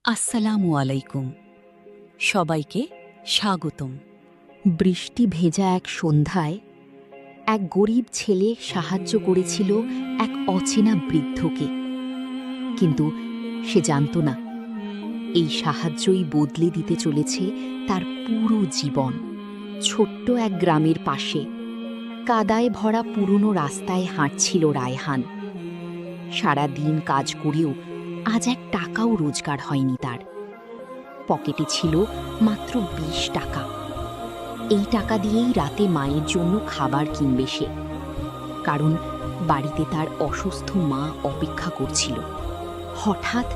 আসসালামু আলাইকুম। সবাইকে স্বাগতম। বৃষ্টি ভেজা এক সন্ধ্যায় এক গরিব ছেলে সাহায্য করেছিল এক অচেনা বৃদ্ধকে, কিন্তু সে জানত না এই সাহায্যই বদলে দিতে চলেছে তার পুরো জীবন। ছোট্ট এক গ্রামের পাশে কাদায় ভরা পুরনো রাস্তায় হাঁটছিল রায়হান। সারা দিন কাজ করেও আজ এক টাকাও রোজগার হয়নি তার। পকেটে ছিল মাত্র ২০ টাকা। এই টাকা দিয়েই রাতে মায়ের জন্য খাবার কিনবে সে, কারণ বাড়িতে তার অসুস্থ মা অপেক্ষা করছিল। হঠাৎ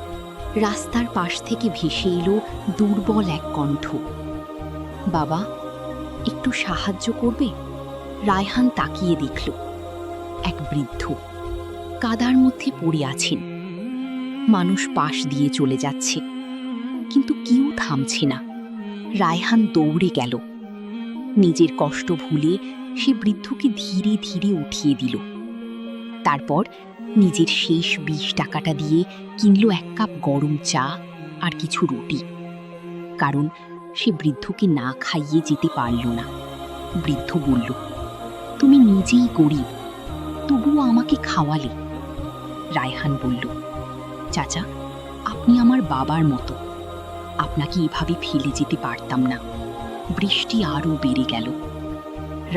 রাস্তার পাশ থেকে ভেসে এলো দুর্বল এক কণ্ঠ। বাবা, একটু সাহায্য করবে? রায়হান তাকিয়ে দেখল এক বৃদ্ধ কাদার মধ্যে পড়ে আছেন। মানুষ পাশ দিয়ে চলে যাচ্ছে, কিন্তু কেউ থামছে না। রায়হান দৌড়ে গেল। নিজের কষ্ট ভুলে সে বৃদ্ধকে ধীরে ধীরে উঠিয়ে দিল। তারপর নিজের শেষ ২০ টাকাটা দিয়ে কিনল এক কাপ গরম চা আর কিছু রুটি, কারণ সে বৃদ্ধকে না খাইয়ে যেতে পারল না। বৃদ্ধ বলল, তুমি নিজেই গরিব, তবুও আমাকে খাওয়ালে। রায়হান বলল, চাচা, আপনি আমার বাবার মতো, আপনাকে এভাবে ফেলে যেতে পারতাম না। বৃষ্টি আরও বেড়ে গেল।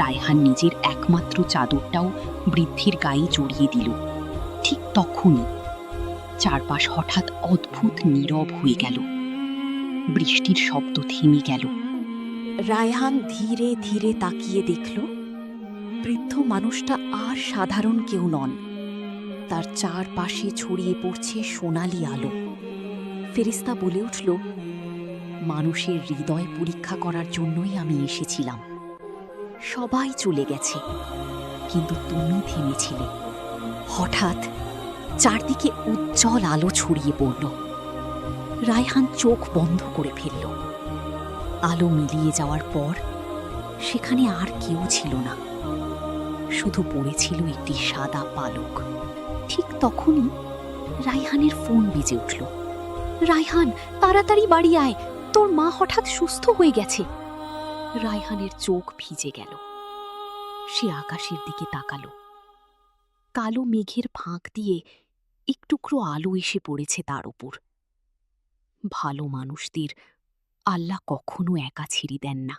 রায়হান নিজের একমাত্র চাদরটাও বৃদ্ধের গায়ে জড়িয়ে দিল। ঠিক তখনই চারপাশ হঠাৎ অদ্ভুত নীরব হয়ে গেল। বৃষ্টির শব্দ থেমে গেল। রায়হান ধীরে ধীরে তাকিয়ে দেখল, বৃদ্ধ মানুষটা আর সাধারণ কেউ নন। তার চারপাশে ছড়িয়ে পড়ছে সোনালি আলো। ফেরেশতা বলে উঠল, মানুষের হৃদয় পরীক্ষা করার জন্যই আমি এসেছিলাম। সবাই চলে গেছে, কিন্তু তুমি থেমেছিলে। হঠাৎ চারদিকে উজ্জ্বল আলো ছড়িয়ে পড়ল। রায়হান চোখ বন্ধ করে ফেলল। আলো মিলিয়ে যাওয়ার পর সেখানে আর কেউ ছিল না, শুধু পড়েছিল একটি সাদা পালক। ঠিক তখনই রায়হানের ফোন বেজে উঠল। রায়হান, তাড়াতাড়ি বাড়ি আয়, তোর মা হঠাৎ সুস্থ হয়ে গেছে। রায়হানের চোখ ভিজে গেল। সে আকাশের দিকে তাকালো। কালো মেঘের ফাঁক দিয়ে একটুকরো আলো এসে পড়েছে তার উপর। ভালো মানুষদের আল্লাহ কখনো একা ছেড়ে দেন না।